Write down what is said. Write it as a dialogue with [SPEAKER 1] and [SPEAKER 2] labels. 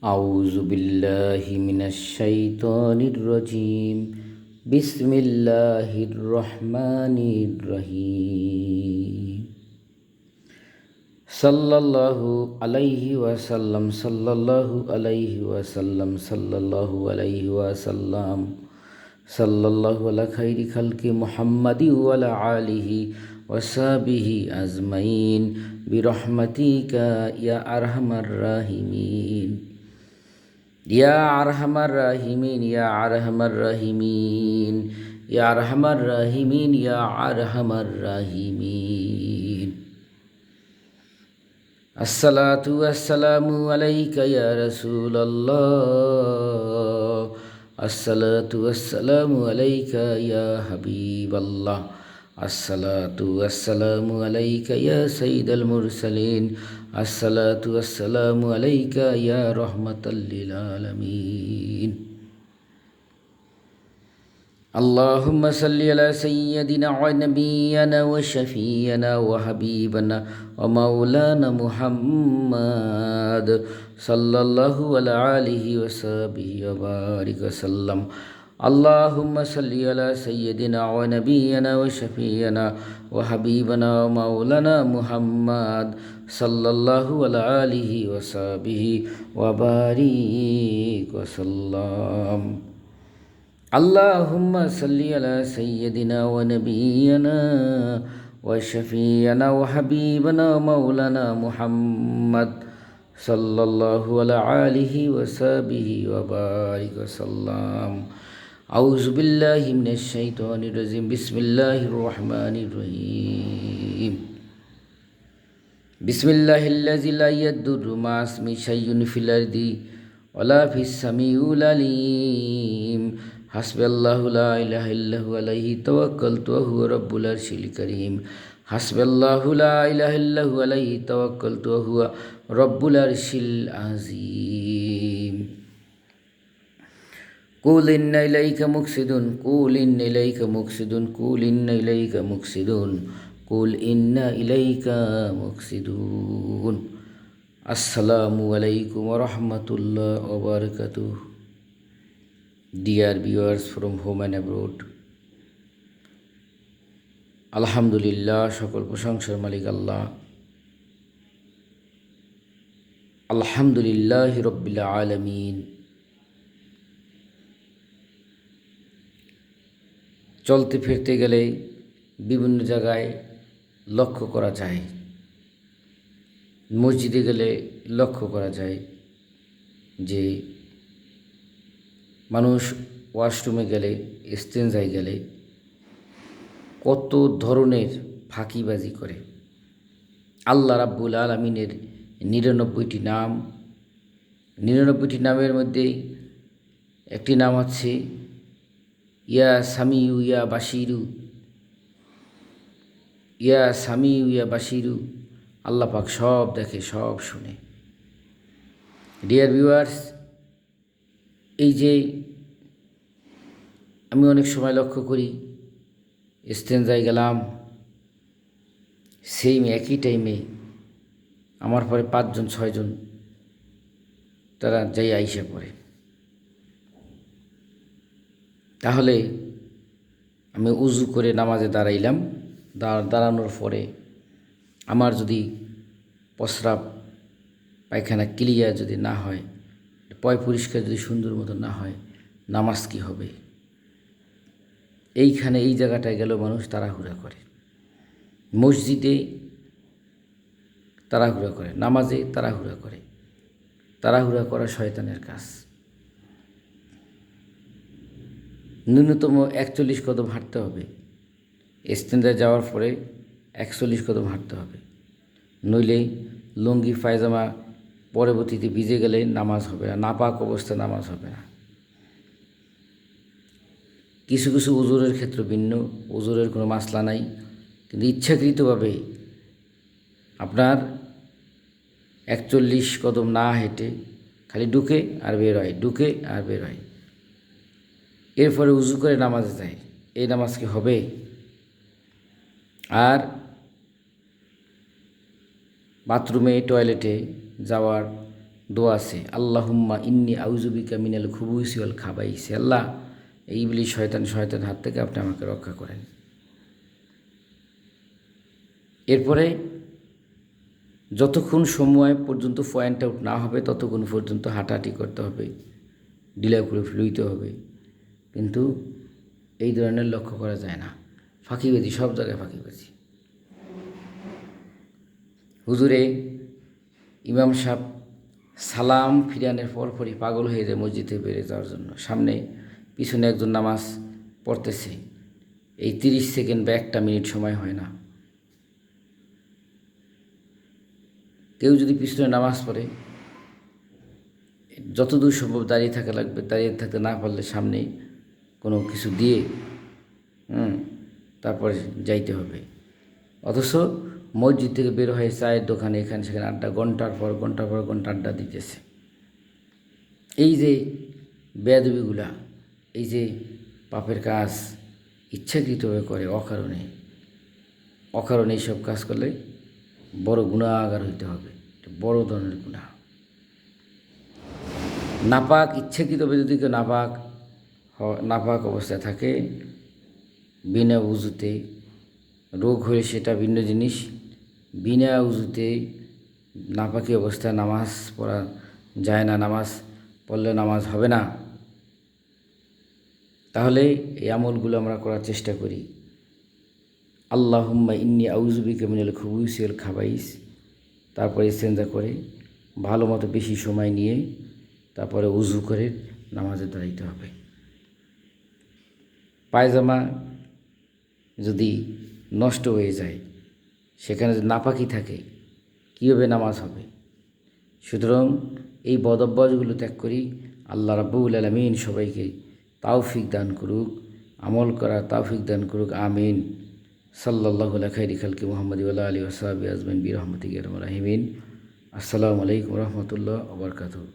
[SPEAKER 1] আউযু বিল্লাহি মিনাশ শাইতানির রাজিম। বিসমিল্লাহির রহমানির রহিম। সাল্লাল্লাহু আলাইহি ওয়াসাল্লাম সাল্লাল্লাহু আলাইহি ওয়াসাল্লাম সাল্লাল্লাহু আলাইহি ওয়াসাল্লাম সাল্লাল্লাহু আলা খাইরি খালকি মুহাম্মাদি ওয়া আলা আলিহি ওয়াসাবিহি আজমাইন বিরহমাতিকা ইয়া আরহামার রাহিমিন। ইয়া আরহামার রাহিমিন, ইয়া আরহামার রাহিমিন, ইয়া আরহামার রাহিমিন, ইয়া আরহামার রাহিমিন। আসসালাতু ওয়াসসালামু আলাইকা ইয়া রাসূলাল্লাহ। আসসালাতু ওয়াসসালামু আলাইকা ইয়া হাবিবাল্লাহ। আসসালাতু ওয়াসসালামু আলাইকা ইয়া সাইয়্যিদাল মুরসালিন। আসসালাতু ওয়াসসালামু আলাইকা ইয়া রাহমাতাল লিল আলামিন। اللهم صل على سيدنا ونبينا وشفينا وحبيبنا ومولانا محمد صلى الله على آله وصحبه وبارك وسلم. اللهم صل على سيدنا ونبينا وشفينا وحبيبنا ومولانا محمد صلى الله على آله وصحبه وبارك وسلم. اللهم صل على سيدنا ونبينا وشفينا وحبيبنا ومولانا محمد صلى الله على آله وصحبه وبارك وسلم. أعوذ بالله من الشيطان الرجيم. بسم الله الرحمن الرحيم. بسم الله الذي لا يضر مع اسمه شيء في الأرض ولا في السميع العليم. حسبي الله لا إله إلا هو عليه توكلت وهو رب العرش الكريم. حسبي الله لا إله إلا هو عليه توكلت وهو رب العرش العظيم. قل إن إليك مقصدون، قل إن إليك مقصدون، قل إن إليك مقصدون، قل إن إليك مقصدون. আসসালামু আলাইকুম ওয়া রাহমাতুল্লাহি ওয়া বারাকাতুহু. Dear viewers from home and abroad, আলহামদুলিল্লাহ, সকল প্রশংসার মালিক আল্লাহ। আলহামদুলিল্লাহি রাব্বিল আলামিন। চলতে ফিরতে গেলে বিভিন্ন জায়গায় লক্ষ্য করা যায়, মসজিদে গেলে লক্ষ্য করা যায় যে মানুষ ওয়াশরুমে গেলে, ইস্তেঞ্জায় গেলে কত ধরনের ফাঁকিবাজি করে। আল্লাহ রাব্বুল আলামিনের ৯৯টি নাম, ৯৯টি নামের মধ্যে একটি নাম হচ্ছে ইয়া সামিউ ইয়া বাশিরু, ইয়া সামিউ ইয়া বাশিরু। আল্লাহ পাক সব দেখে, সব শুনে। ডিয়ার ভিউয়ার্স, এই যে আমি অনেক সময় লক্ষ্য করি, ইস্তেঞ্জায় গেলাম, সেই একই টাইমে আমার পরে ৫জন ৬জন তারা যাই আইসা পড়ে। তাহলে আমি উজু করে নামাজে দাঁড়াইলাম, দাঁড়ানোর পরে আমার যদি প্রস্রাব পায়খানা ক্লিয়ার যদি না হয়, পয় পরিষ্কার যদি সুন্দর মতো না হয়, নামাজ কি হবে? এইখানে এই জায়গাটায় গেল মানুষ তাড়াহুড়া করে, মসজিদে তাড়াহুড়া করে, নামাজে তাড়াহুড়া করে। তাড়াহুড়া করা শয়তানের কাজ। ন্যূনতম ৪১ কদম হাঁটতে হবে। ইস্তেঞ্জায় যাওয়ার পরে ৪১ কদম হাঁটতে হবে, নইলে লুঙ্গি পায়জামা পরবর্তীতে ভিজে গেলে নামাজ হবে না, নাপাক অবস্থায় নামাজ হবে না। কিছু কিছু উজুরের ক্ষেত্রে ভিন্ন, উজুরের কোনো মাসলা নাই, কিন্তু ইচ্ছাকৃতভাবে আপনার ৪১ কদম না হেঁটে খালি ঢুকে আর বের হয়, ঢুকে আর বের হয়, এরপরে উজু করে নামাজে যায়, এই নামাজ কি হবে? আর বাথরুমে টয়লেটে যাওয়ার দোয়া আছে, আল্লাহুম্মা ইন্নি আউযুবিকা মিনাল খুবুসি ওয়াল খাবাইসি। আল্লাহ, এই ইবলিস শয়তান হাত থেকে আপনি আমাকে রক্ষা করেন। এরপরে যতক্ষণ সময় পর্যন্ত পয়েন্ট আউট না হবে ততক্ষণ পর্যন্ত হাঁটাহাঁটি করতে হবে, ডিলা করে লইতে হবে। কিন্তু এই ধরনের লক্ষ্য করা যায় না। ফাঁকিবাজি, সব জায়গায় ফাঁকিবাজি। হুজুরে ইমাম সাহেব সালাম ফিরানোর পরপরই পাগল হয়ে যায় মসজিদে বেরিয়ে যাওয়ার জন্য। সামনে পিছনে একজন নামাজ পড়তেছে, এই 30 সেকেন্ড বা 1 মিনিট সময় হয় না। কেউ যদি পিছনে নামাজ পড়ে, যতদূর সম্ভব দাঁড়িয়ে থাকা লাগবে, দাঁড়িয়ে থাকতে না পারলে সামনে কোনো কিছু দিয়ে তারপরে যাইতে হবে। অথচ মসজিদ থেকে বের হয়ে চায়ের দোকানে এখানে সেখানে আড্ডা, ঘন্টার পর ঘন্টা আড্ডা দিতেছে। এই যে বেয়াদবিগুলা, এই যে পাপের কাজ ইচ্ছাকৃতভাবে করে অকারণে এইসব কাজ করলে বড় গুনাহগার হইতে হবে, বড় ধরনের গুনাহ। নাপাক ইচ্ছাকৃতভাবে যদি কেউ নাপাক অবস্থায় থাকে, বিনা উজুতে, রোগ হলে সেটা ভিন্ন জিনিস। বিনা উজুতে নাপাকি অবস্থায় নামাজ পড়া যায় না, নামাজ পড়লে নামাজ হবে না। তাহলে এই আমলগুলো আমরা করার চেষ্টা করি। আল্লাহুম্মা ইন্নি আউযুবিকা মিনাল খুবুসি ওয়াল খাবাইস, তারপরে ইস্তেঞ্জা করে ভালো মতো বেশি সময় নিয়ে তারপরে উজু করে নামাজে দাঁড়াইতে হবে। পায়জামা যদি নষ্ট হয়ে যায়, সেখানে যদি নাপাকি থাকে, কীভাবে নামাজ হবে? সুতরাং এই বদঅভ্যাসগুলো ত্যাগ করি। আল্লাহ রাব্বুল আলামিন সবাইকে তাওফিক দান করুক, আমল করার তাওফিক দান করুক। আমিন। সাল্লাল্লাহু আলা খাইরি খালকি মুহাম্মাদি ওয়া আলা আলিহি ওয়া সাহবিহি আজমাইন বিরহমাতিকা ইয়া আরহামার রাহিমিন। আসসালামু আলাইকুম ওয়া রাহমাতুল্লাহি ওয়া বারাকাতুহু।